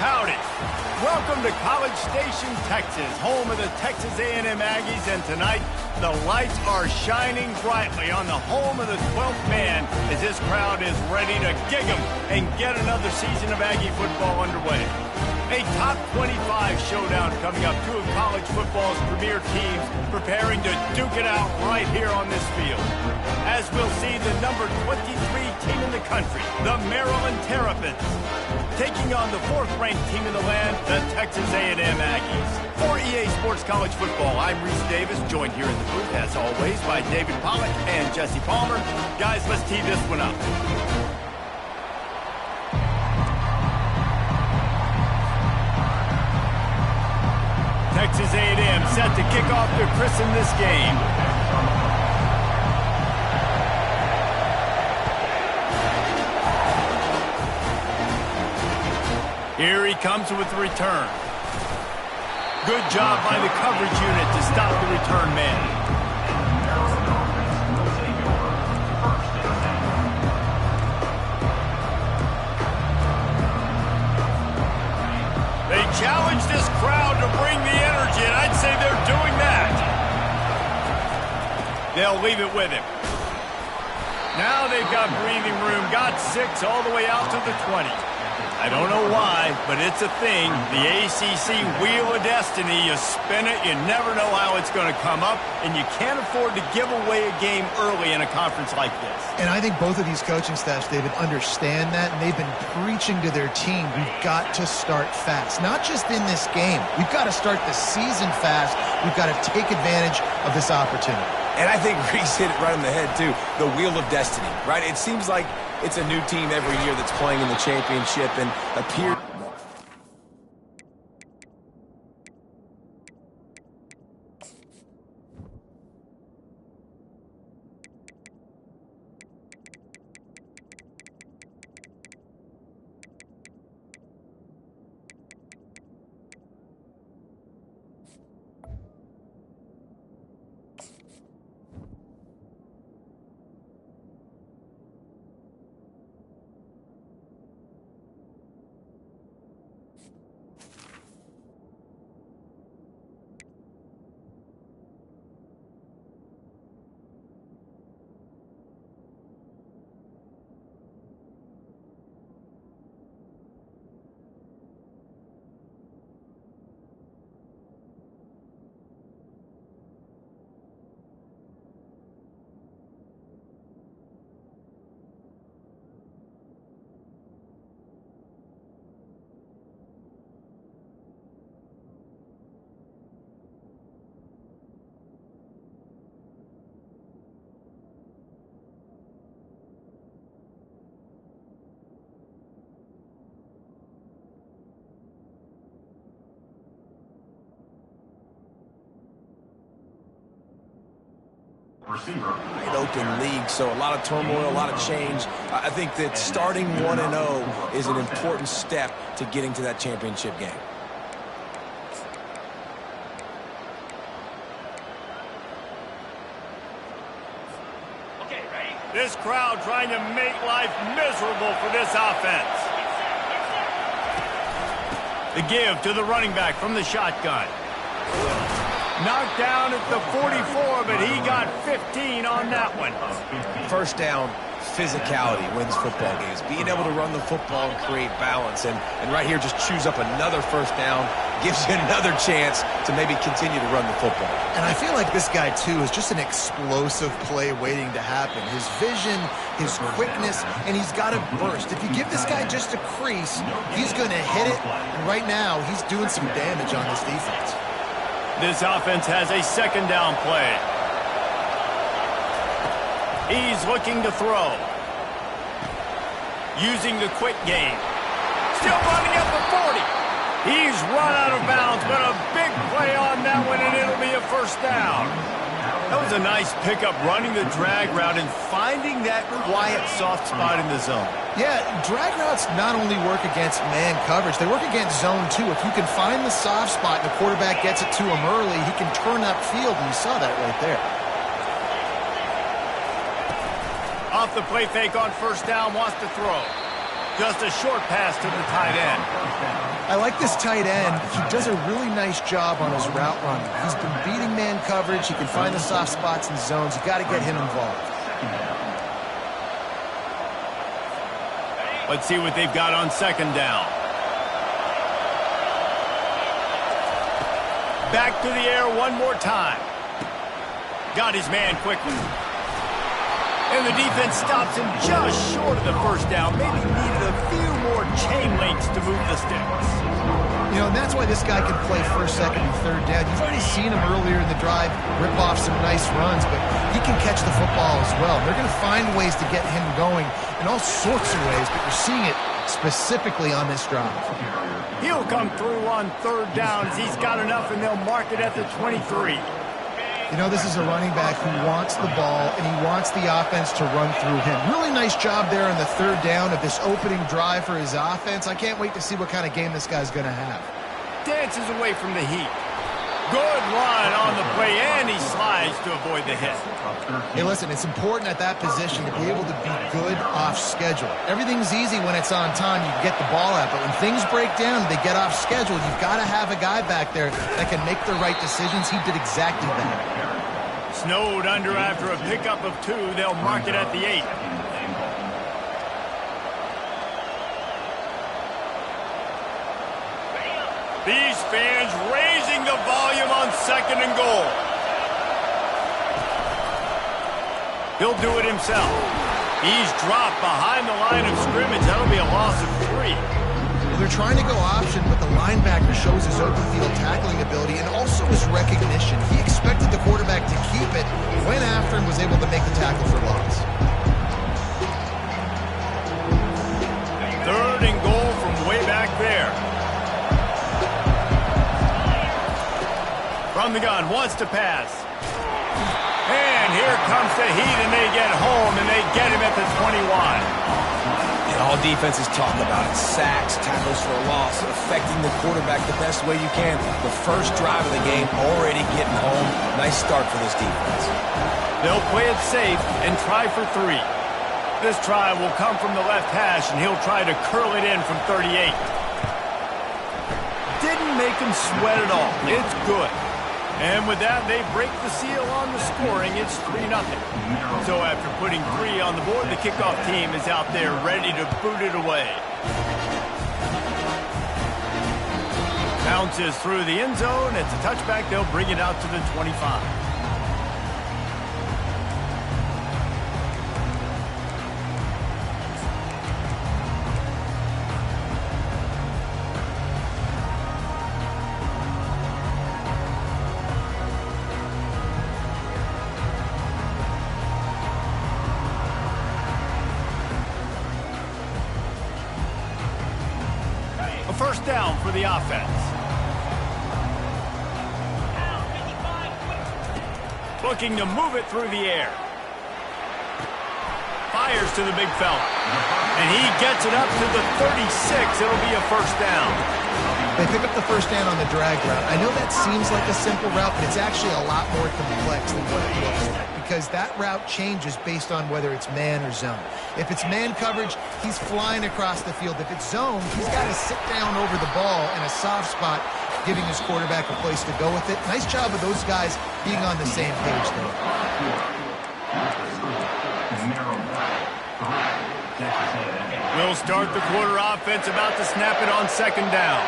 Howdy. Welcome to College Station, Texas, home of the Texas A&M Aggies, and tonight the lights are shining brightly on the home of the 12th man as this crowd is ready to gig 'em and get another season of Aggie football underway. A top 25 showdown coming up, two of college football's premier teams preparing to duke it out right here on this field. As we'll see the number 23 team in the country, the Maryland Terrapins, taking on the fourth-ranked team in the land, the Texas A&M Aggies. For EA Sports College Football, I'm Reese Davis, joined here in the booth, as always, by David Pollack and Jesse Palmer. Guys, let's tee this one up. Texas A&M set to kick off to christen this game. Here he comes with the return. Good job by the coverage unit to stop the return man. They challenge this crowd to bring the energy, and I'd say they're doing that. They'll leave it with him. Now they've got breathing room, got 6 all the way out to the 20. I don't know why, but it's a thing. The ACC Wheel of Destiny, you spin it, you never know how it's going to come up, and you can't afford to give away a game early in a conference like this. And I think both of these coaching staffs, David, understand that, and they've been preaching to their team, we've got to start fast. Not just in this game. We've got to start the season fast. We've got to take advantage of this opportunity. And I think Reese hit it right on the head, too. The Wheel of Destiny, right? It seems like it's a new team every year that's playing in the championship and appears... Wide open league, so a lot of turmoil, a lot of change. I think that starting 1-0 is an important step to getting to that championship game. Okay, ready? This crowd trying to make life miserable for this offense. The give to the running back from the shotgun. Knocked down at the 44, but he got 15 on that one. First down, physicality wins football games. Being able to run the football and create balance. And right here, just choose up another first down, gives you another chance to maybe continue to run the football. And I feel like this guy, too, is just an explosive play waiting to happen. His vision, his quickness, and he's got a burst. If you give this guy just a crease, he's going to hit it. And right now, he's doing some damage on this defense. This offense has a second down play. He's looking to throw. Using the quick game. Still running up the 40. He's run out of bounds, but a big play on that one, and it'll be a first down. That was a nice pickup, running the drag route and finding that quiet, soft spot in the zone. Yeah, drag routes not only work against man coverage, they work against zone too. If you can find the soft spot and the quarterback gets it to him early, he can turn upfield, and you saw that right there. Off the play fake on first down, wants to throw. Just a short pass to the tight end. I like this tight end. He does a really nice job on his route running. He's been beating man coverage. He can find the soft spots and zones. You got to get him involved. Let's see what they've got on second down. Back to the air one more time. Got his man quickly. And the defense stops him just short of the first down. Maybe needed a few more chain links to move the sticks. You know, and that's why this guy can play first, second, and third down. You've already seen him earlier in the drive rip off some nice runs, but he can catch the football as well. They're going to find ways to get him going in all sorts of ways, but you're seeing it specifically on this drive. He'll come through on third downs. He's got enough, and they'll mark it at the 23. You know, this is a running back who wants the ball, and he wants the offense to run through him. Really nice job there on the third down of this opening drive for his offense. I can't wait to see what kind of game this guy's going to have. Dances away from the heat. Good run on the play, and he slides to avoid the hit. Hey, listen, it's important at that position to be able to be good off schedule. Everything's easy when it's on time. You can get the ball out, but when things break down, they get off schedule. You've got to have a guy back there that can make the right decisions. He did exactly that. Snowed under after a pickup of 2. They'll mark it at the 8. These fans raising the volume on second and goal. He'll do it himself. He's dropped behind the line of scrimmage. That'll be a loss of 3. They're trying to go option, but the linebacker shows his open field tackling ability and also his recognition. He expected the quarterback to keep it, went after and was able to make the tackle for loss. Third and goal from way back there. From the gun, wants to pass. And here comes the heat, and they get home, and they get him at the 21. And all defenses talk about it. Sacks, tackles for a loss, affecting the quarterback the best way you can. The first drive of the game, already getting home. Nice start for this defense. They'll play it safe and try for 3. This try will come from the left hash, and he'll try to curl it in from 38. Didn't make him sweat at all. It's good. And with that, they break the seal on the scoring. It's 3-0. So after putting 3 on the board, the kickoff team is out there ready to boot it away. Bounces through the end zone. It's a touchback. They'll bring it out to the 25. First down for the offense. Looking to move it through the air. Fires to the big fella. And he gets it up to the 36. It'll be a first down. They pick up the first down on the drag route. I know that seems like a simple route, but it's actually a lot more complex than what it looks like, because that route changes based on whether it's man or zone. If it's man coverage, he's flying across the field. If it's zone, he's got to sit down over the ball in a soft spot, giving his quarterback a place to go with it. Nice job of those guys being on the same page there. We'll start the quarter offense, about to snap it on second down.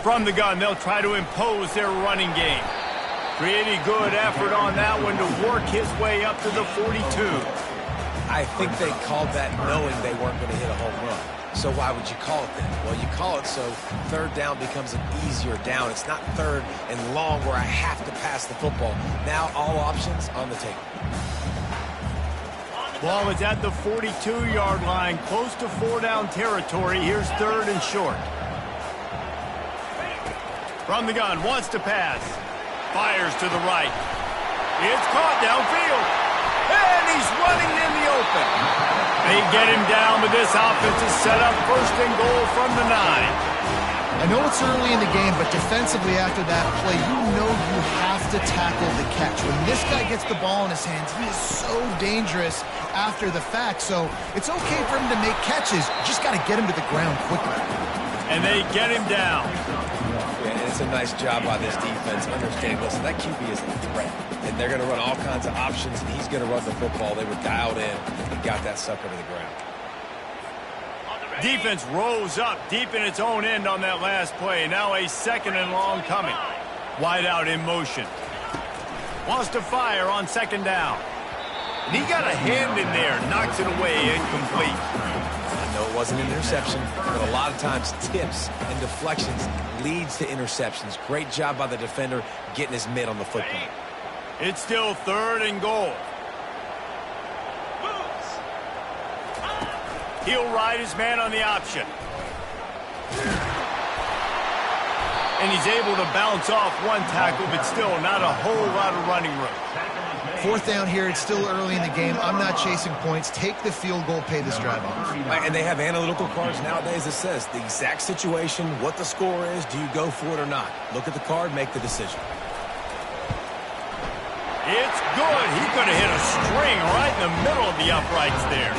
From the gun, they'll try to impose their running game. Pretty good effort on that one to work his way up to the 42. I think they called that knowing they weren't going to hit a home run. So why would you call it that? Well, you call it so third down becomes an easier down. It's not third and long where I have to pass the football. Now all options on the table. Ball is at the 42-yard line, close to 4-down territory. Here's third and short. From the gun, wants to pass. Fires to the right. It's caught downfield. And he's running in the open. They get him down, but this offense is set up first and goal from the 9. I know it's early in the game, but defensively after that play, you know you have to tackle the catch. When this guy gets the ball in his hands, he is so dangerous after the fact. So it's okay for him to make catches. You just got to get him to the ground quickly. And they get him down. Yeah, and it's a nice job by this defense. Understand, listen, that QB is a threat. And they're going to run all kinds of options, and he's going to run the football. They were dialed in and got that sucker to the ground. Defense rose up deep in its own end on that last play. Now a 2nd and long coming. Wide out in motion. Wants to fire on 2nd down. And he got a hand in there. Knocks it away. Incomplete. I know it wasn't an interception, but a lot of times tips and deflections leads to interceptions. Great job by the defender getting his mitt on the football. It's still 3rd and goal. He'll ride his man on the option. And he's able to bounce off one tackle, but still not a whole lot of running room. 4th down here. It's still early in the game. I'm not chasing points. Take the field goal, pay this drive off. And they have analytical cards nowadays that says the exact situation, what the score is, do you go for it or not? Look at the card, make the decision. It's good. He could have hit a string right in the middle of the uprights there.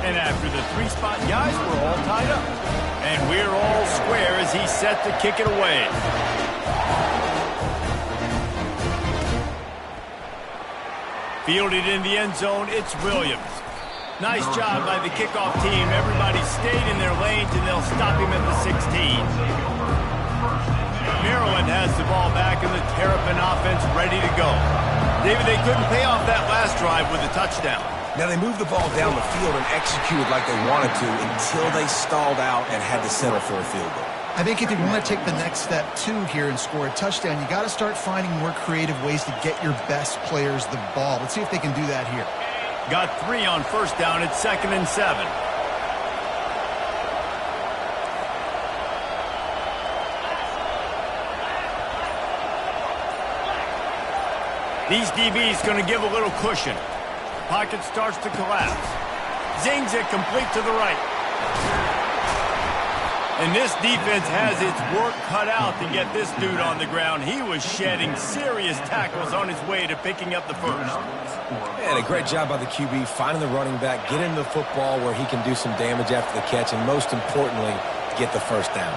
And after the 3-spot guys, we're all tied up. And we're all square as he's set to kick it away. Fielded in the end zone, it's Williams. Nice job by the kickoff team. Everybody stayed in their lanes, and they'll stop him at the 16. Maryland has the ball back, and the Terrapin offense ready to go. David, they couldn't pay off that last drive with a touchdown. Now, they moved the ball down the field and executed like they wanted to until they stalled out and had to settle for a field goal. I think if you want to take the next step, too, here and score a touchdown, you got to start finding more creative ways to get your best players the ball. Let's see if they can do that here. Got 3 on 1st down. It's 2nd and 7. These DBs going to give a little cushion. Pocket starts to collapse. Zings it complete to the right. And this defense has its work cut out to get this dude on the ground. He was shedding serious tackles on his way to picking up the 1st. And a great job by the QB finding the running back, get him the football where he can do some damage after the catch, and most importantly, get the 1st down.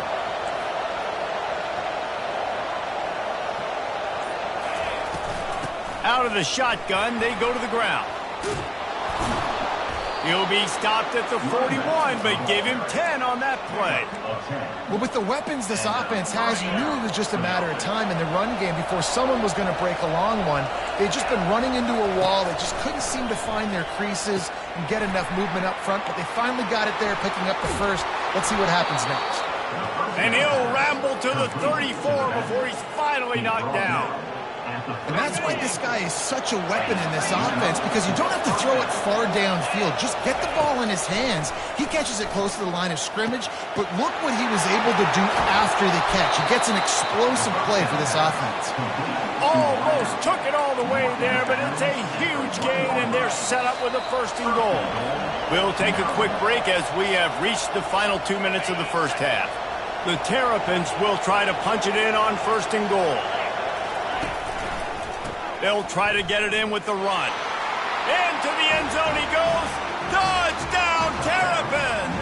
Out of the shotgun, they go to the ground. He'll be stopped at the 41, but give him 10 on that play. Well, with the weapons this offense has, you knew it was just a matter of time in the run game before someone was going to break a long one. They'd just been running into a wall. They just couldn't seem to find their creases and get enough movement up front, but they finally got it there, picking up the 1st. Let's see what happens next. And he'll ramble to the 34 before he's finally knocked down. And that's why this guy is such a weapon in this offense, because you don't have to throw it far downfield. Just get the ball in his hands. He catches it close to the line of scrimmage, but look what he was able to do after the catch. He gets an explosive play for this offense. Almost took it all the way there, but it's a huge gain, and they're set up with a 1st and goal. We'll take a quick break as we have reached the final 2 minutes of the 1st half. The Terrapins will try to punch it in on 1st and goal. They'll try to get it in with the run. Into the end zone he goes. Touchdown, Terrapins!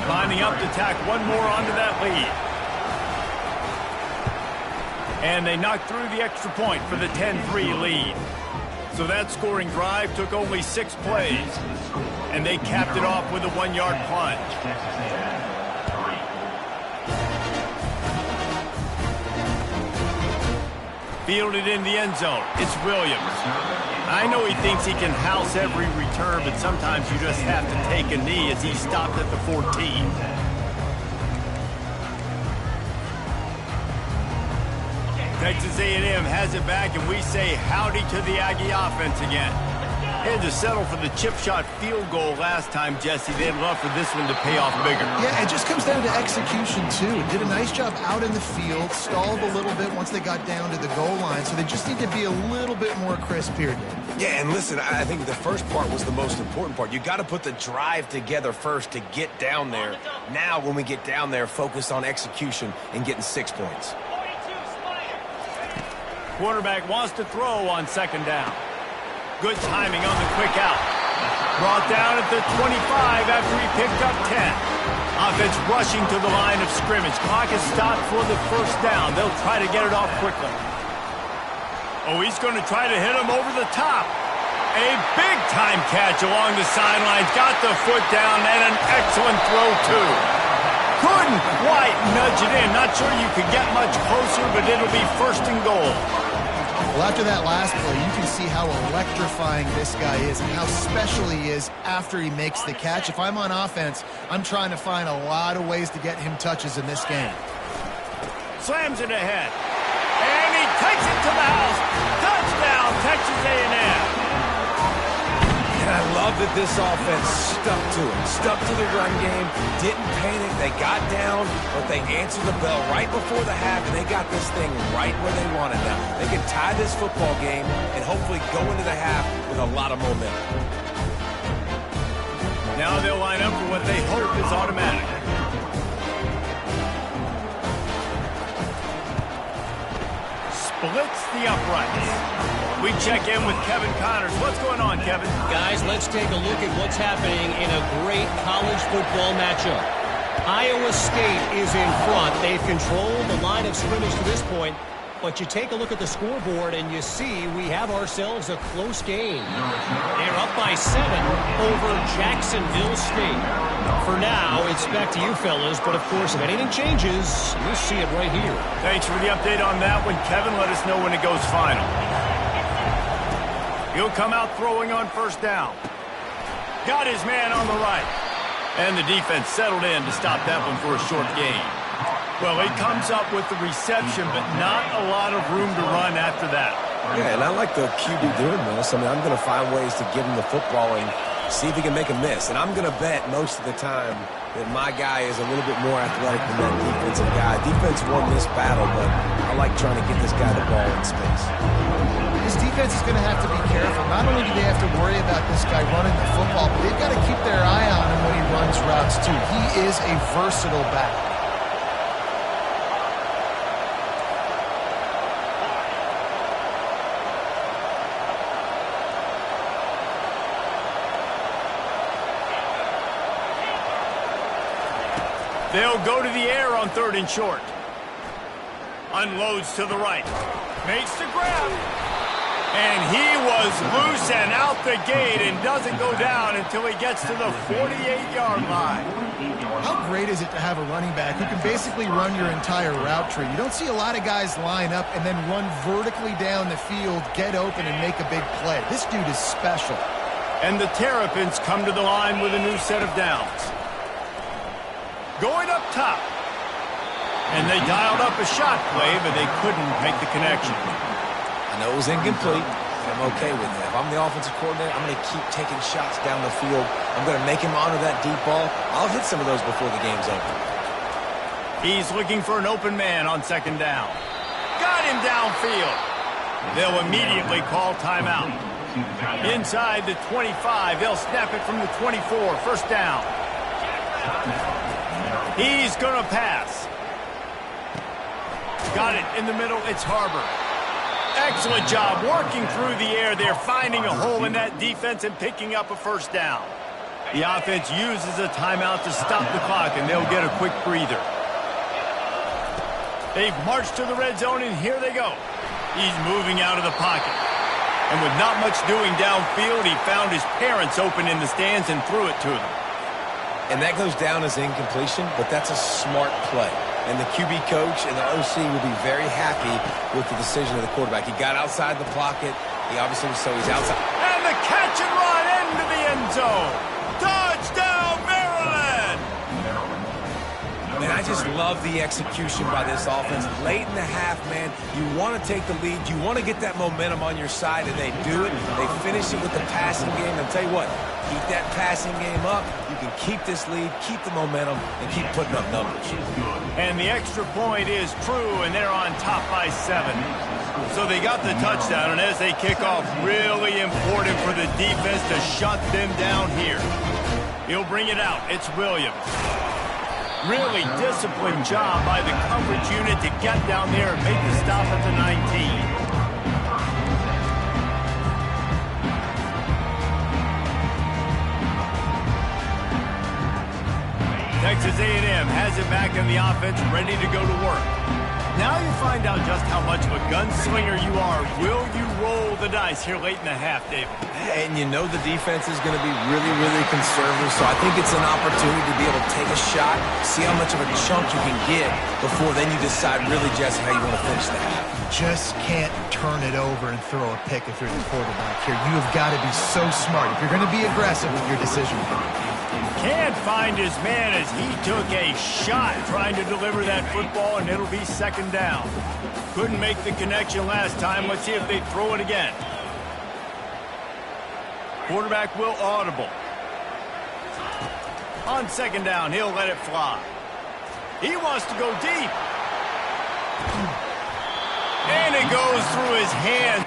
Lining up to tack one more onto that lead. And they knocked through the extra point for the 10-3 lead. So that scoring drive took only 6 plays. And they capped it off with a 1-yard plunge. Fielded in the end zone. It's Williams. I know he thinks he can house every return, but sometimes you just have to take a knee as he stopped at the 14. Texas A&M has it back, and we say howdy to the Aggie offense again. Had to settle for the chip shot field goal last time, Jesse. They'd love for this one to pay off bigger. Yeah, it just comes down to execution, too. Did a nice job out in the field, stalled a little bit once they got down to the goal line, so they just need to be a little bit more crisp here, Dave. Yeah, and listen, I think the first part was the most important part. You got to put the drive together first to get down there. Now, when we get down there, focus on execution and getting 6 points. Quarterback wants to throw on second down. Good timing on the quick out. Brought down at the 25 after he picked up 10. Offense rushing to the line of scrimmage. Clock is stopped for the first down. They'll try to get it off quickly. Oh, he's going to try to hit him over the top. A big-time catch along the sidelines. Got the foot down and an excellent throw, too. Couldn't quite nudge it in. Not sure you could get much closer, but it'll be first and goal. Well, after that last play, you can see how electrifying this guy is and how special he is after he makes the catch. If I'm on offense, I'm trying to find a lot of ways to get him touches in this game. Slams it ahead. And he takes it to the house. Touchdown, Texas A&M. And I love that this offense stuck to it. Stuck to the run game, didn't panic. They got down, but they answered the bell right before the half, and they got this thing right where they wanted now. They can tie this football game and hopefully go into the half with a lot of momentum. Now they'll line up for what they hope is automatic. Splits the uprights. We check in with Kevin Connors. What's going on, Kevin? Guys, let's take a look at what's happening in a great college football matchup. Iowa State is in front. They've controlled the line of scrimmage to this point. But you take a look at the scoreboard and you see we have ourselves a close game. They're up by 7 over Jacksonville State. For now, it's back to you fellas, but of course, if anything changes, you'll see it right here. Thanks for the update on that one, Kevin. Let us know when it goes final. He'll come out throwing on first down. Got his man on the right. And the defense settled in to stop that one for a short gain. Well, he comes up with the reception, but not a lot of room to run after that. Yeah, and I like the QB doing this. I mean, I'm going to find ways to give him the football and see if he can make a miss. And I'm going to bet most of the time that my guy is a little bit more athletic than that defensive guy. Defense won this battle, but I like trying to get this guy the ball in space. This defense is going to have to be careful. Not only do they have to worry about this guy running the football, but they've got to keep their eye on him when he runs routes, too. He is a versatile back. They'll go to the air on third and short. Unloads to the right. Makes the grab. And he was loose and out the gate and doesn't go down until he gets to the 48-yard line. How great is it to have a running back who can basically run your entire route tree? You don't see a lot of guys line up and then run vertically down the field, get open, and make a big play. This dude is special. And the Terrapins come to the line with a new set of downs. Going up top. And they dialed up a shot play, but they couldn't make the connection. I know it was incomplete, but I'm okay with it. If I'm the offensive coordinator, I'm going to keep taking shots down the field. I'm going to make him honor that deep ball. I'll hit some of those before the game's over. He's looking for an open man on second down. Got him downfield. They'll immediately call timeout. Inside the 25, they'll snap it from the 24. First down. He's going to pass. Got it in the middle. It's Harbor. Excellent job working through the air there, finding a hole in that defense and picking up a first down. The offense uses a timeout to stop the clock, and they'll get a quick breather. They've marched to the red zone, and here they go. He's moving out of the pocket. And with not much doing downfield, he found his parents open in the stands and threw it to them. And that goes down as incompletion, but that's a smart play. And the QB coach and the OC will be very happy with the decision of the quarterback. He got outside the pocket. He obviously was so he's outside. And the catch and run into the end zone. Touchdown, Maryland! And I just love the execution by this offense. Late in the half, man, you want to take the lead. You want to get that momentum on your side, and they do it. They finish it with the passing game. I'll tell you what, keep that passing game up. You can keep this lead, keep the momentum, and keep putting up numbers. And the extra point is true, and they're on top by 7. So they got the touchdown, and as they kick off, really important for the defense to shut them down here. He'll bring it out. It's Williams. Really disciplined job by the coverage unit to get down there and make the stop at the 19. Texas A&M has it back in the offense, ready to go to work. Now you find out just how much of a gunslinger you are. Will you roll the dice here late in the half, David? And you know the defense is going to be really, really conservative, so I think it's an opportunity to be able to take a shot, see how much of a chunk you can get before then you decide really, Jesse, how you want to finish the half. Just can't turn it over and throw a pick if you're the quarterback here. You have got to be so smart if you're going to be aggressive with your decision making. Can't find his man as he took a shot trying to deliver that football, and it'll be second down. Couldn't make the connection last time. Let's see if they throw it again. Quarterback will audible. On second down, he'll let it fly. He wants to go deep. And it goes through his hands.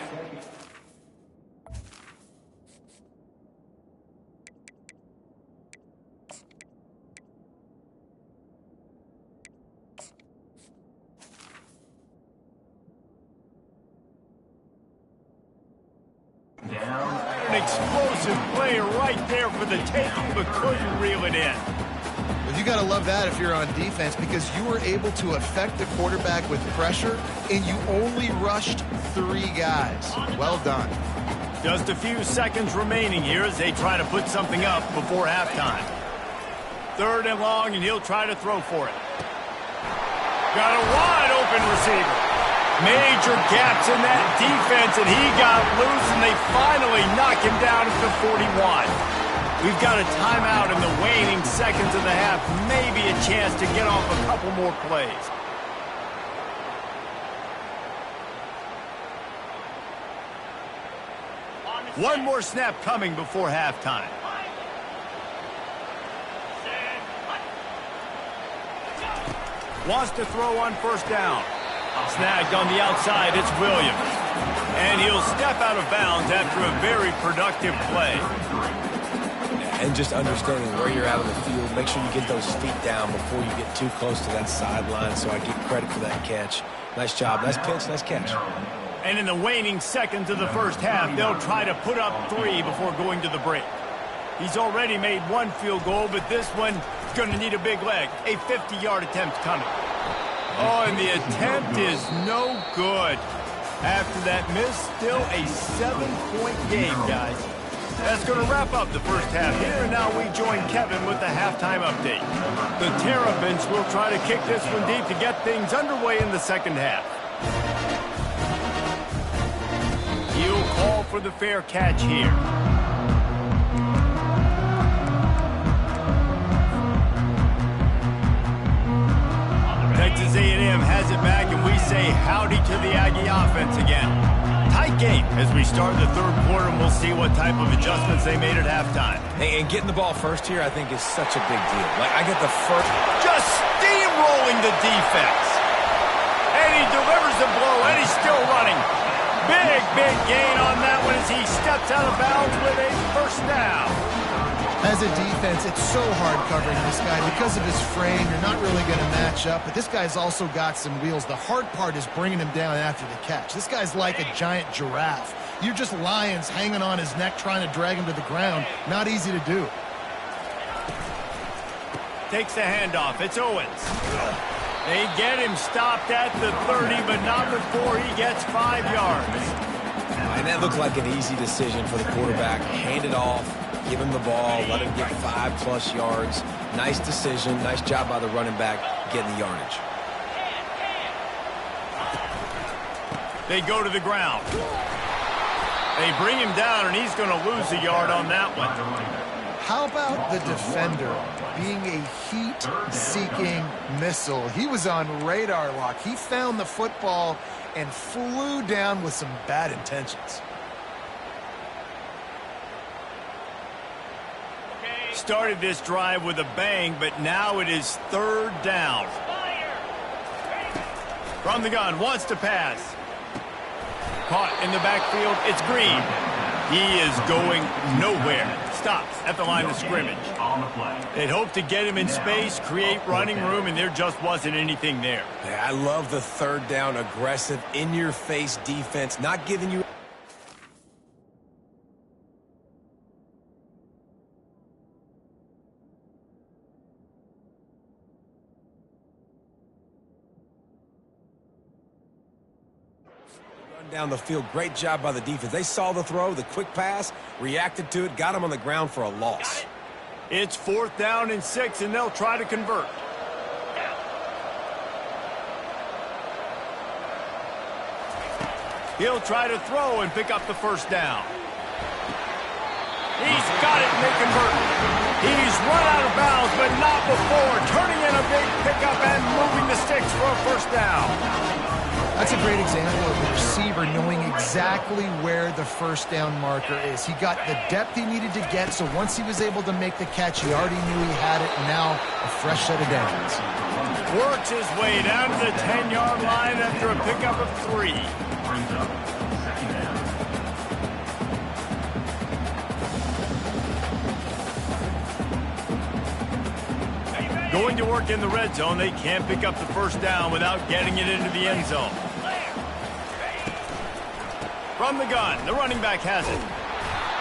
An explosive play right there for the taking, but couldn't reel it in. Well, you got to love that if you're on defense, because you were able to affect the quarterback with pressure, and you only rushed 3 guys. Well done. Just a few seconds remaining here as they try to put something up before halftime. 3rd and long, and he'll try to throw for it. Got a wide open receiver. Major gaps in that defense, and he got loose, and they finally knock him down at the 41. We've got a timeout in the waning seconds of the half. Maybe a chance to get off a couple more plays. One more snap coming before halftime. Wants to throw on 1st down. Snagged on the outside, it's Williams. And he'll step out of bounds after a very productive play. And just understanding where you're out of the field, make sure you get those feet down before you get too close to that sideline, so I get credit for that catch. Nice job, nice pitch, nice catch. And in the waning seconds of the first half, they'll try to put up 3 before going to the break. He's already made 1 field goal, but this one is going to need a big leg. A 50-yard attempt coming. Oh, and the attempt is no good. After that miss, still a 7-point game, guys. That's going to wrap up the first half here, and now we join Kevin with the halftime update. The Terrapins will try to kick this one deep to get things underway in the second half. He'll call for the fair catch here. Texas A&M has it back, and we say howdy to the Aggie offense again. Tight game as we start the 3rd quarter, and we'll see what type of adjustments they made at halftime. And getting the ball first here, I think, is such a big deal. Like, I get the first. Just steamrolling the defense. And he delivers the blow, and he's still running. Big gain on that one as he steps out of bounds with a 1st down. As a defense, it's so hard covering this guy. Because of his frame, you're not really going to match up, but this guy's also got some wheels. The hard part is bringing him down after the catch. This guy's like a giant giraffe. You're just lions hanging on his neck trying to drag him to the ground. Not easy to do. Takes the handoff. It's Owens. They get him stopped at the 30, but not before he gets 5 yards. And that looked like an easy decision for the quarterback. Hand it off. Give him the ball, let him get 5+ yards. Nice decision, nice job by the running back getting the yardage. They go to the ground. They bring him down, and he's going to lose a yard on that one. How about the defender being a heat-seeking missile? He was on radar lock. He found the football and flew down with some bad intentions. Started this drive with a bang, but now it is third down. From the gun, wants to pass. Caught in the backfield, it's Green. He is going nowhere. Stops at the line of scrimmage. They'd hoped to get him in space, create running room, and there just wasn't anything there. Yeah, I love the third down, aggressive, in-your-face defense, not giving you... down the field. Great job by the defense. They saw the throw, the quick pass, reacted to it, got him on the ground for a loss. It's 4th down and 6, and they'll try to convert. He'll try to throw and pick up the first down. He's got it, and they convert. He's run out of bounds, but not before. Turning in a big pickup and moving the sticks for a first down. That's a great example of the receiver knowing exactly where the first down marker is. He got the depth he needed to get, so once he was able to make the catch, he already knew he had it, and now a fresh set of downs. Works his way down to the 10-yard line after a pickup of 3. Going to work in the red zone, they can't pick up the first down without getting it into the end zone. From the gun, the running back has it.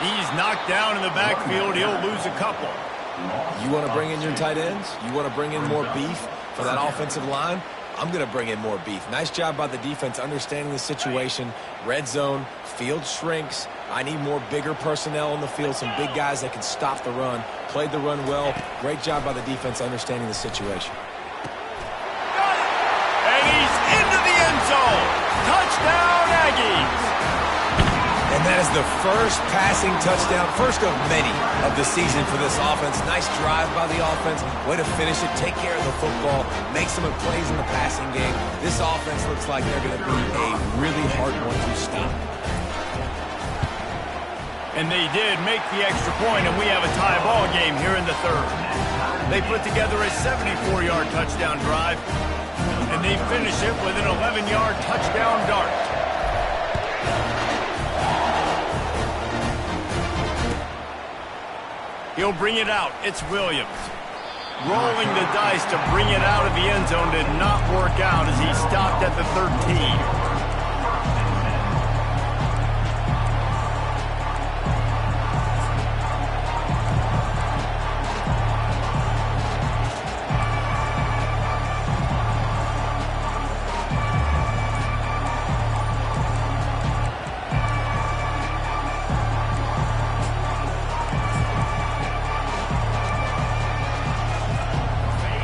He's knocked down in the backfield. He'll lose a couple. You want to bring in your tight ends? You want to bring in more beef for that offensive line? I'm going to bring in more beef. Nice job by the defense understanding the situation. Red zone, field shrinks. I need more bigger personnel on the field, some big guys that can stop the run. Played the run well. Great job by the defense understanding the situation. And he's into the end zone. Touchdown, Aggies. And that is the first passing touchdown, first of many of the season for this offense. Nice drive by the offense. Way to finish it, take care of the football, make some plays in the passing game. This offense looks like they're going to be a really hard one to stop. And they did make the extra point, and we have a tie ball game here in the third. They put together a 74-yard touchdown drive, and they finish it with an 11-yard touchdown dart. He'll bring it out. It's Williams. Rolling the dice to bring it out of the end zone did not work out as he stopped at the 13.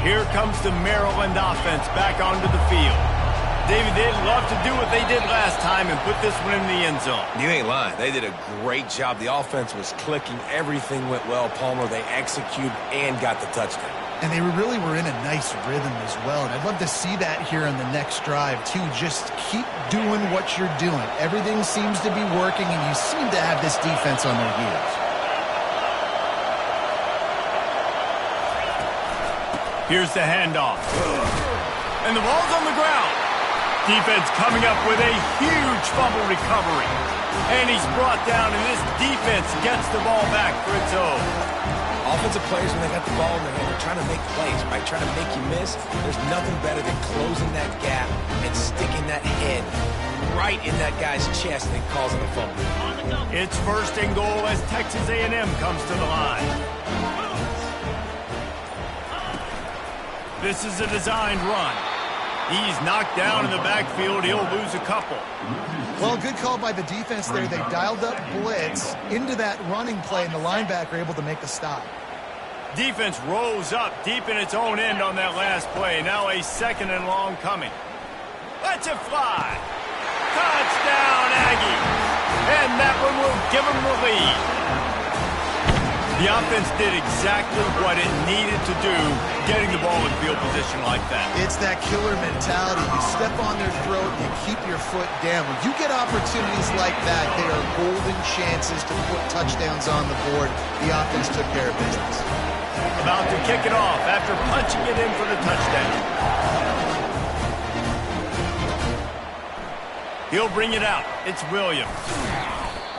Here comes the Maryland offense back onto the field. David, they'd love to do what they did last time and put this one in the end zone. You ain't lying. They did a great job. The offense was clicking. Everything went well. Palmer, they executed and got the touchdown. And they really were in a nice rhythm as well. And I'd love to see that here in the next drive, too. Just keep doing what you're doing. Everything seems to be working, and you seem to have this defense on their heels. Here's the handoff. And the ball's on the ground. Defense coming up with a huge fumble recovery. And he's brought down, and this defense gets the ball back for its own. Offensive players, when they got the ball in their hand, they're trying to make plays, right? Trying to make you miss. There's nothing better than closing that gap and sticking that head right in that guy's chest and causing a fumble. It's 1st and goal as Texas A&M comes to the line. This is a designed run. He's knocked down in the backfield. He'll lose a couple. Well, good call by the defense there. They dialed up blitz into that running play, and the linebacker able to make the stop. Defense rose up deep in its own end on that last play. Now a 2nd and long coming. Let's it fly. Touchdown, Aggies. And that one will give them the lead. The offense did exactly what it needed to do, getting the ball in field position like that. It's that killer mentality. You step on their throat, you keep your foot down. When you get opportunities like that, they are golden chances to put touchdowns on the board. The offense took care of business. About to kick it off after punching it in for the touchdown. He'll bring it out. It's Williams.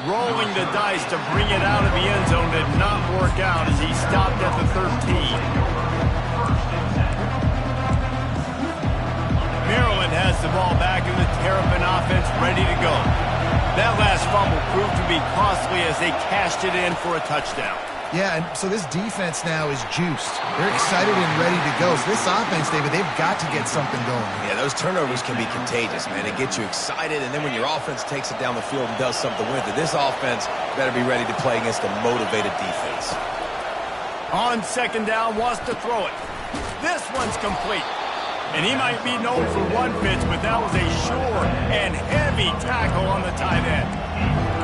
Rolling the dice to bring it out of the end zone did not work out as he stopped at the 13. Maryland has the ball back in the Terrapin offense ready to go. That last fumble proved to be costly as they cashed it in for a touchdown. Yeah, and so this defense now is juiced. They're excited and ready to go. So this offense, David, they've got to get something going. Yeah, those turnovers can be contagious, man. It gets you excited, and then when your offense takes it down the field and does something with it, this offense better be ready to play against a motivated defense. On second down, wants to throw it. This one's complete. And he might be known for one pitch, but that was a sure and heavy tackle on the tight end.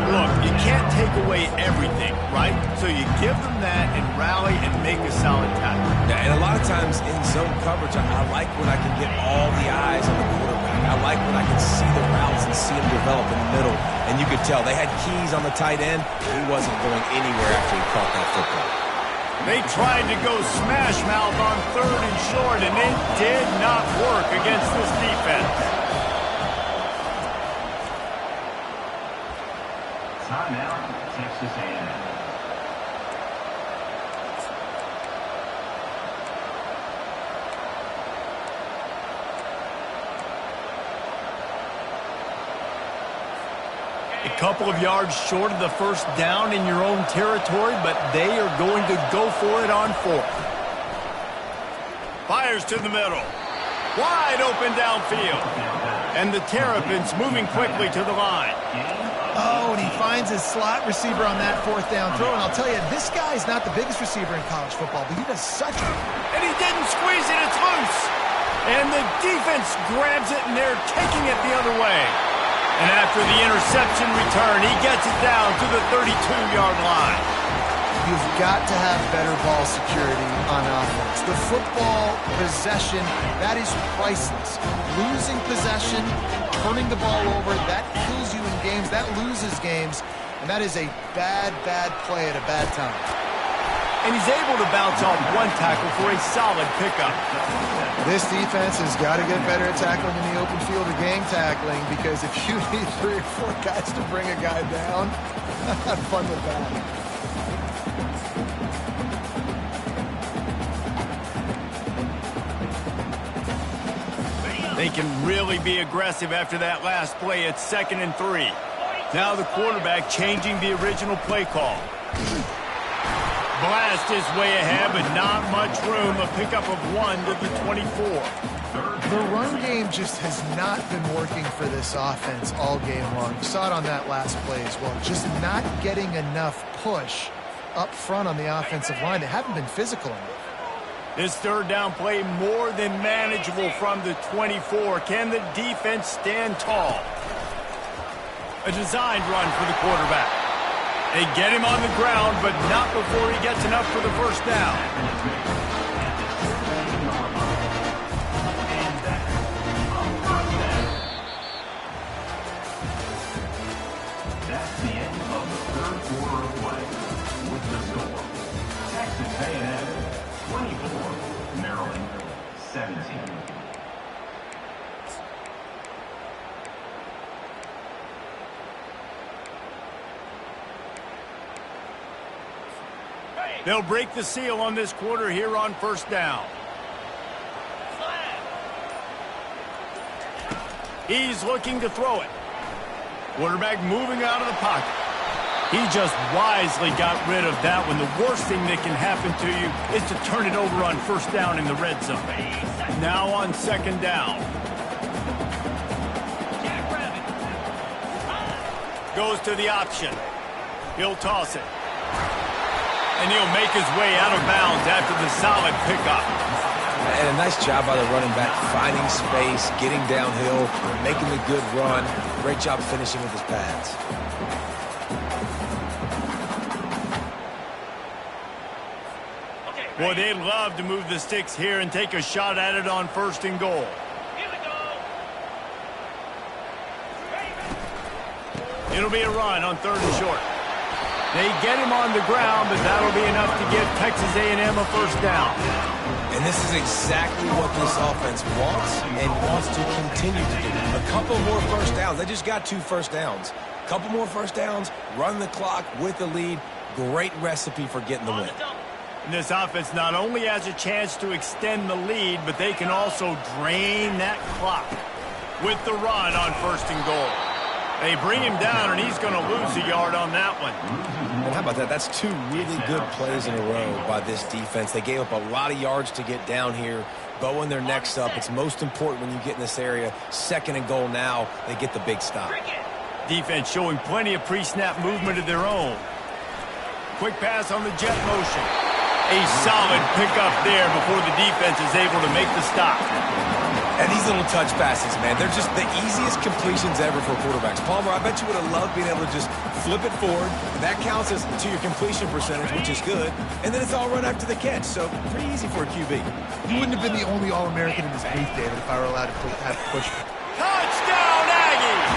Look, you can't take away everything, right? So you give them that and rally and make a solid tackle. Yeah, and a lot of times in zone coverage, I like when I can get all the eyes on the quarterback. I like when I can see the routes and see them develop in the middle. And you could tell they had keys on the tight end. He wasn't going anywhere after he caught that football. They tried to go smash mouth on third and short, and it did not work against this defense. Timeout, Texas A&M. A couple of yards short of the first down in your own territory, but they are going to go for it on fourth. Fires to the middle. Wide open downfield. And the Terrapins moving quickly to the line. Oh, and he finds his slot receiver on that fourth down throw. And I'll tell you, this guy's not the biggest receiver in college football, but he does such a... And he didn't squeeze it. It's loose. And the defense grabs it, and they're taking it the other way. And after the interception return, he gets it down to the 32-yard line. You've got to have better ball security on offense. The football possession, that is priceless. Losing possession, turning the ball over, that kills you in games, that loses games, and that is a bad, bad play at a bad time. And he's able to bounce off one tackle for a solid pickup. This defense has got to get better at tackling in the open field or gang tackling, because if you need 3 or 4 guys to bring a guy down, have fun with that. They can really be aggressive after that last play. It's 2nd and 3. Now the quarterback changing the original play call. Blast his way ahead, but not much room. A pickup of 1 to the 24. The run game just has not been working for this offense all game long. You saw it on that last play as well. Just not getting enough push up front on the offensive line. They haven't been physical enough. This third down play more than manageable from the 24. Can the defense stand tall? A designed run for the quarterback. They get him on the ground, but not before he gets enough for the first down. That's the end of the third quarter of play. With the score, Texas A&M 24, Maryland 17. They'll break the seal on this quarter here on first down. He's looking to throw it. Quarterback moving out of the pocket. He just wisely got rid of that one. The worst thing that can happen to you is to turn it over on first down in the red zone. Now on second down. Goes to the option. He'll toss it. And he'll make his way out of bounds after the solid pickup. And a nice job by the running back, finding space, getting downhill, making a good run. Great job finishing with his pads. Boy, they'd love to move the sticks here and take a shot at it on 1st and goal. It'll be a run on 3rd and short. They get him on the ground, but that'll be enough to give Texas A&M a 1st down. And this is exactly what this offense wants and wants to continue to do. A couple more 1st downs. They just got 2 1st downs. A couple more 1st downs, run the clock with the lead. Great recipe for getting the win. And this offense not only has a chance to extend the lead, but they can also drain that clock with the run on 1st and goal. They bring him down, and he's going to lose a yard on that one. And how about that? That's 2 really good plays in a row by this defense. They gave up a lot of yards to get down here, bowing their necks up. It's most important when you get in this area. 2nd and goal now. They get the big stop. Defense showing plenty of pre-snap movement of their own. Quick pass on the jet motion. A solid pickup there before the defense is able to make the stop. And these little touch passes, man, they're just the easiest completions ever for quarterbacks. Palmer, I bet you would have loved being able to just flip it forward. That counts as to your completion percentage, which is good. And then it's all run after the catch, so pretty easy for a QB. He wouldn't have been the only All-American in his booth, David, if I were allowed to have to push. Touchdown, Aggies!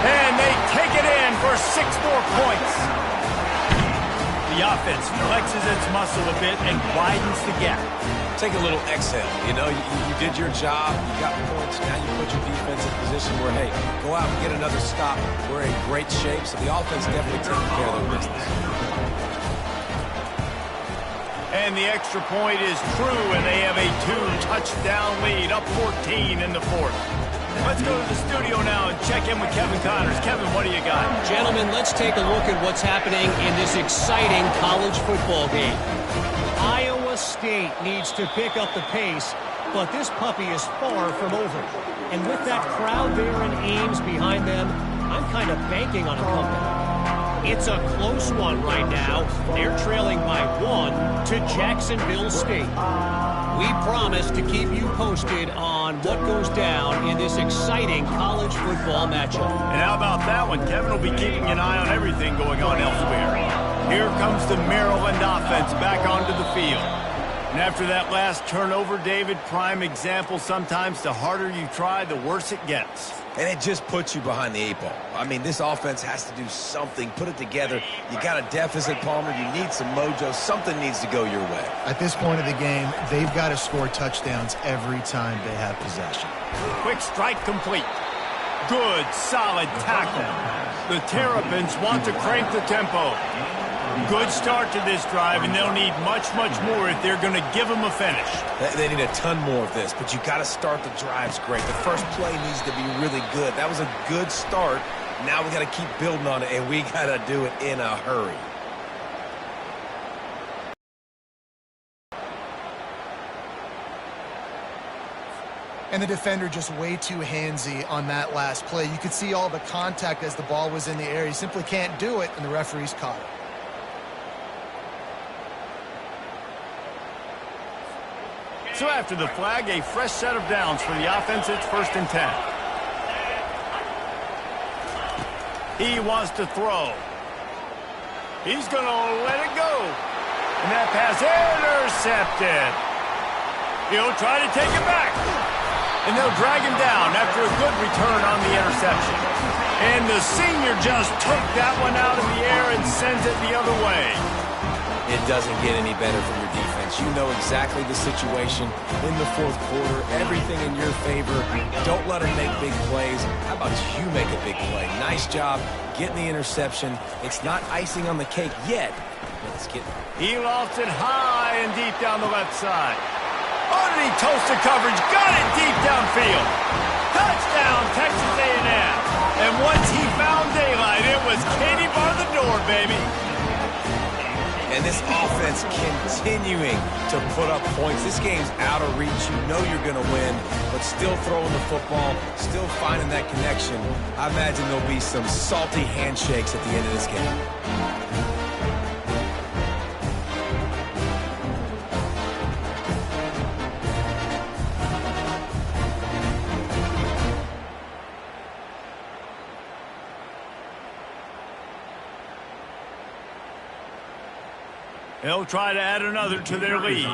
And they take it in for 6 more points. The offense flexes its muscle a bit and widens the gap. Take a little exhale. You know, you did your job. You got points. Now you put your defense in a position where, hey, go out and get another stop. We're in great shape, so the offense definitely taking care of their business. And the extra point is true, and they have a 2-touchdown lead, up 14 in the 4th. Let's go to the studio now and check in with Kevin Connors. Kevin, what do you got? Gentlemen, let's take a look at what's happening in this exciting college football game. Iowa State needs to pick up the pace, but this puppy is far from over. And with that crowd there in Ames behind them, I'm kind of banking on a comeback. It's a close one right now. They're trailing by 1 to Jacksonville State. We promise to keep you posted on what goes down in this exciting college football matchup. And how about that one? Kevin will be keeping an eye on everything going on elsewhere. Here comes the Maryland offense back onto the field. And after that last turnover, David, prime example, sometimes the harder you try, the worse it gets. And it just puts you behind the 8 ball. I mean, this offense has to do something, put it together. You got a deficit, Palmer. You need some mojo. Something needs to go your way. At this point of the game, they've got to score touchdowns every time they have possession. Quick strike complete. Good, solid tackle. The Terrapins want to crank the tempo. Good start to this drive, and they'll need much, much more if they're going to give them a finish. They need a ton more of this, but you got to start the drives great. The first play needs to be really good. That was a good start. Now we got to keep building on it, and we got to do it in a hurry. And the defender just way too handsy on that last play. You could see all the contact as the ball was in the air. He simply can't do it, and the referees caught it. So after the flag, a fresh set of downs for the offense. It's 1st and 10. He wants to throw. He's going to let it go. And that pass intercepted. He'll try to take it back. And they'll drag him down after a good return on the interception. And the senior just took that one out of the air and sends it the other way. It doesn't get any better from your defense. You know exactly the situation in the 4th quarter. Everything in your favor. Don't let them make big plays. How about you make a big play? Nice job getting the interception. It's not icing on the cake yet. Let's get. He lofts it high and deep down the left side. Underneath toasted coverage, got it deep downfield. Touchdown, Texas A&M. And once he found daylight, it was Katie bar the door, baby. And this offense continuing to put up points. This game's out of reach. You know you're going to win, but still throwing the football, still finding that connection. I imagine there'll be some salty handshakes at the end of this game. They'll try to add another to their lead.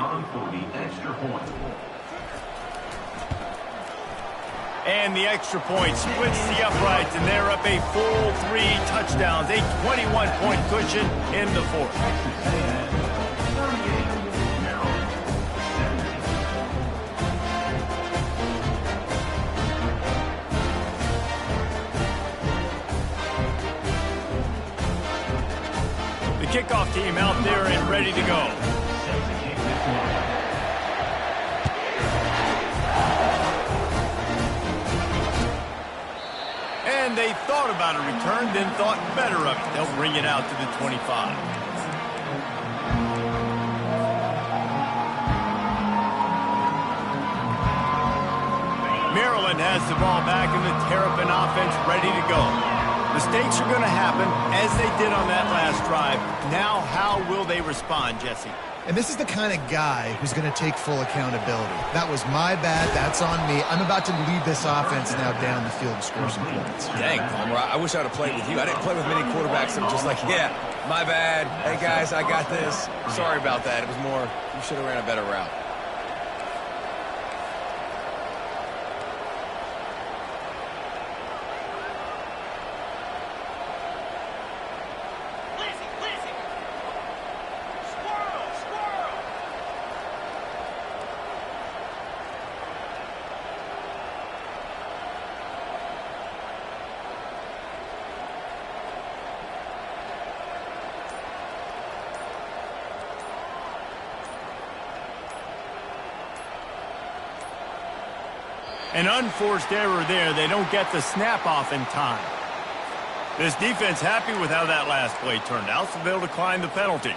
And the extra point splits the uprights, and they're up a full 3 touchdowns, a 21-point cushion in the fourth. The kickoff team out there and ready to go. And they thought about a return, then thought better of it. They'll bring it out to the 25. Maryland has the ball back in the Terrapin offense ready to go. Mistakes are going to happen, as they did on that last drive. Now, how will they respond, Jesse? And this is the kind of guy who's going to take full accountability. That was my bad. That's on me. I'm about to lead this offense now down the field and score some points. Dang, Palmer, I wish I would have played with you. I didn't play with many quarterbacks that were just like, yeah, my bad. Hey, guys, I got this. Sorry about that. It was more, you should have ran a better route. An unforced error there. They don't get the snap off in time. This defense happy with how that last play turned out, so they'll decline the penalty.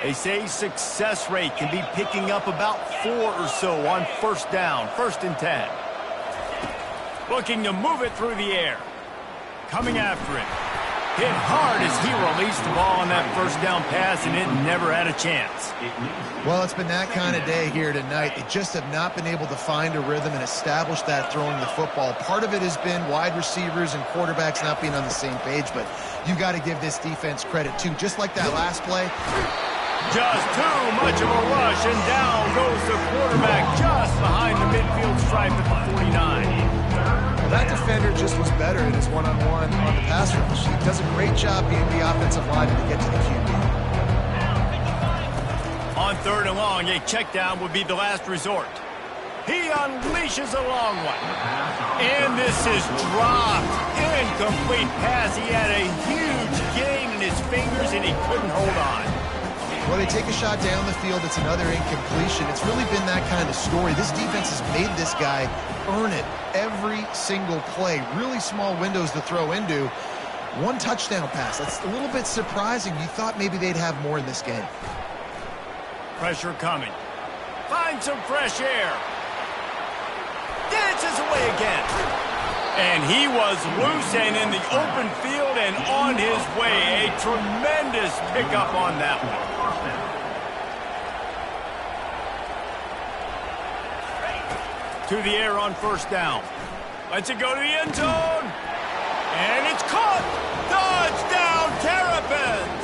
They say success rate can be picking up about 4 or so on first down, 1st and 10. Looking to move it through the air. Coming after it. Hit hard as he released the ball on that first down pass, and it never had a chance. Well, it's been that kind of day here tonight. They just have not been able to find a rhythm and establish that throwing the football. Part of it has been wide receivers and quarterbacks not being on the same page, but you got to give this defense credit, too. Just like that last play. Just too much of a rush, and down goes the quarterback just behind the midfield stripe at the 49. That defender just was better in his one-on-one on the pass rush. He does a great job being the offensive lineman to get to the QB. On 3rd and long, a check down would be the last resort. He unleashes a long one. And this is dropped. Incomplete pass. He had a huge gain in his fingers, and he couldn't hold on. Well, they take a shot down the field. It's another incompletion. It's really been that kind of story. This defense has made this guy earn it every single play. Really small windows to throw into. 1 touchdown pass. That's a little bit surprising. You thought maybe they'd have more in this game. Pressure coming. Find some fresh air. Dances away again. And he was loose and in the open field and on his way. A tremendous pickup on that one. To the air on 1st down. Lets it go to the end zone. And it's caught. Touchdown, Terrapins.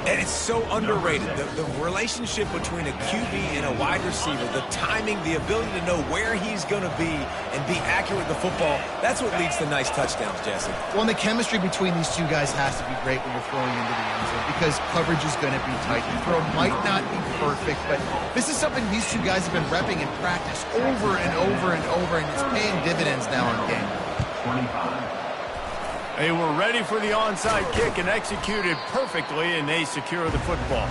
And it's so underrated. The relationship between a QB and a wide receiver, the timing, the ability to know where he's going to be and be accurate with the football, that's what leads to nice touchdowns, Jesse. Well, and the chemistry between these two guys has to be great when you're throwing into the end zone because coverage is going to be tight. The throw might not be perfect, but this is something these two guys have been repping in practice over and over and over, and it's paying dividends now on game. 25. They were ready for the onside kick and executed perfectly, and they secure the football.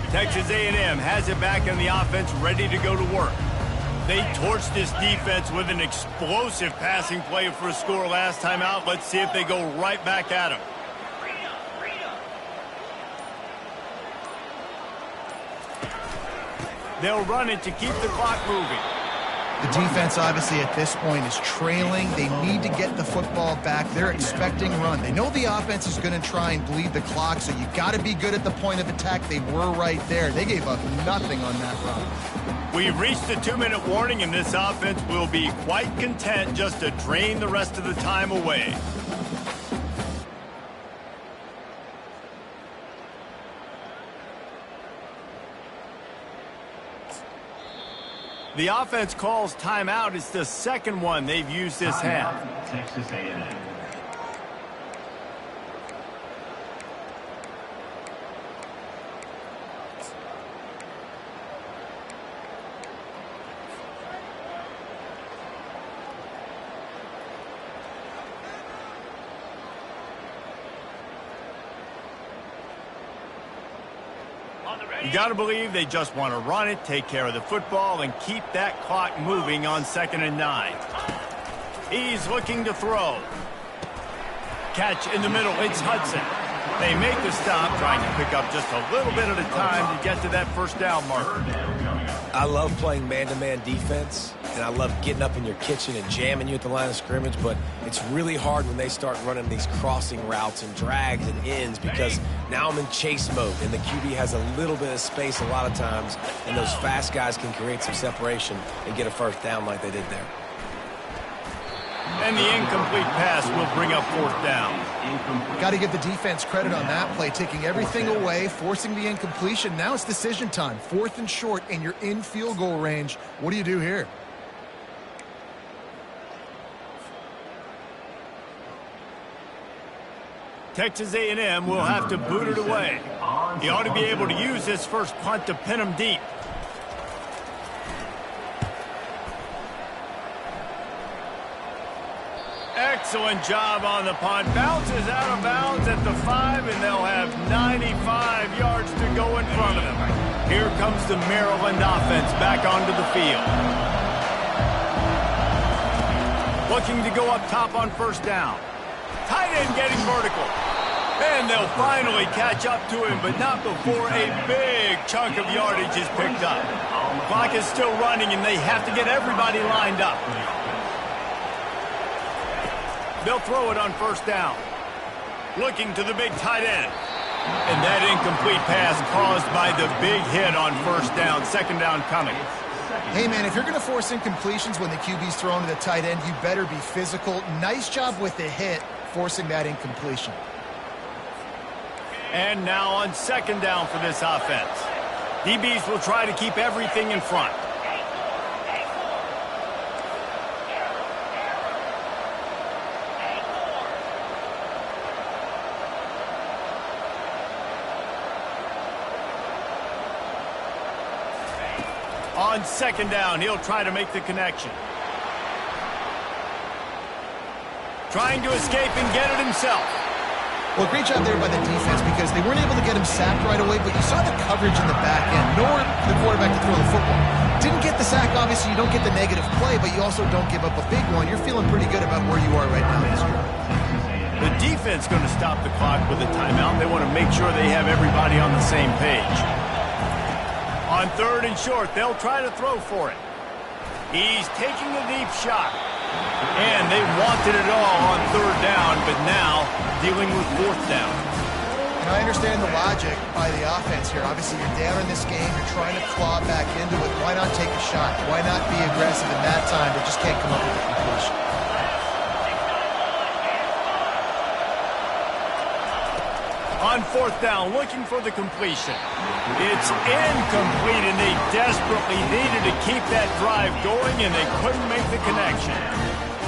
Texas A&M has it back in the offense, ready to go to work. They torched this defense with an explosive passing play for a score last time out. Let's see if they go right back at him. They'll run it to keep the clock moving. The defense, obviously, at this point is trailing. They need to get the football back. They're expecting run. They know the offense is going to try and bleed the clock, so you got to be good at the point of attack. They were right there. They gave up nothing on that run. We've reached the 2-minute warning, and this offense will be quite content just to drain the rest of the time away. The offense calls timeout. It's the second one they've used this half. Texas A&M. You got to believe they just want to run it, take care of the football, and keep that clock moving on 2nd and 9. He's looking to throw. Catch in the middle. It's Hudson. They make the stop, trying to pick up just a little bit at a time to get to that first down marker. I love playing man-to-man defense, and I love getting up in your kitchen and jamming you at the line of scrimmage, but it's really hard when they start running these crossing routes and drags and ends because now I'm in chase mode, and the QB has a little bit of space a lot of times, and those fast guys can create some separation and get a first down like they did there. And the incomplete pass will bring up 4th down. Got to give the defense credit on that play, taking everything away, forcing the incompletion. Now it's decision time. 4th and short, and you're in field goal range. What do you do here? Texas A&M will have to boot it away. He ought to be able to use this first punt to pin him deep. Excellent job on the punt. Bounces out of bounds at the 5, and they'll have 95 yards to go in front of them. Here comes the Maryland offense back onto the field. Looking to go up top on 1st down. Tight end getting vertical. And they'll finally catch up to him, but not before a big chunk of yardage is picked up. Clock is still running, and they have to get everybody lined up. They'll throw it on 1st down. Looking to the big tight end. And that incomplete pass caused by the big hit on 1st down. 2nd down coming. Hey, man, if you're going to force incompletions when the QB's throwing to the tight end, you better be physical. Nice job with the hit, forcing that incompletion. And now on 2nd down for this offense. DBs will try to keep everything in front. On 2nd down, he'll try to make the connection. Trying to escape and get it himself. Well, great job there by the defense because they weren't able to get him sacked right away, but you saw the coverage in the back end, nor the quarterback to throw the football. Didn't get the sack, obviously you don't get the negative play, but you also don't give up a big one. You're feeling pretty good about where you are right now in this drive. The defense going to stop the clock with a timeout. They want to make sure they have everybody on the same page. On 3rd and short, they'll try to throw for it. He's taking a deep shot. And they wanted it all on 3rd down, but now dealing with 4th down. And I understand the logic by the offense here. Obviously, you're down in this game. You're trying to claw back into it. Why not take a shot? Why not be aggressive in that time? They just can't come up with a completion. On 4th down, looking for the completion. It's incomplete, and they desperately needed to keep that drive going, and they couldn't make the connection.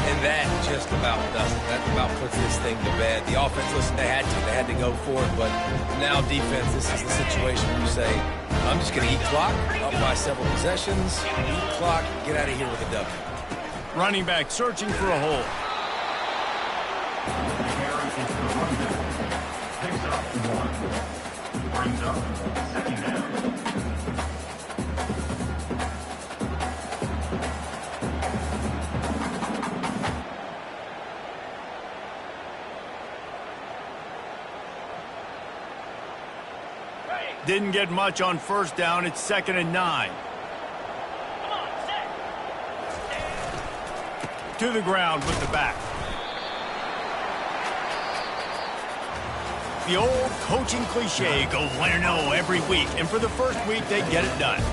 And that just about does it. That about puts this thing to bed. The offense, listen, they had to go for it, but now defense, this is the situation where you say, I'm just going to eat clock, up by several possessions, eat clock, get out of here with a W. Running back searching for a hole. Picks up 1. Brings up 2nd down. Didn't get much on 1st down. It's 2nd and 9. to the ground with the back. The old coaching cliche, go 1-0 every week, and for the first week, they get it done.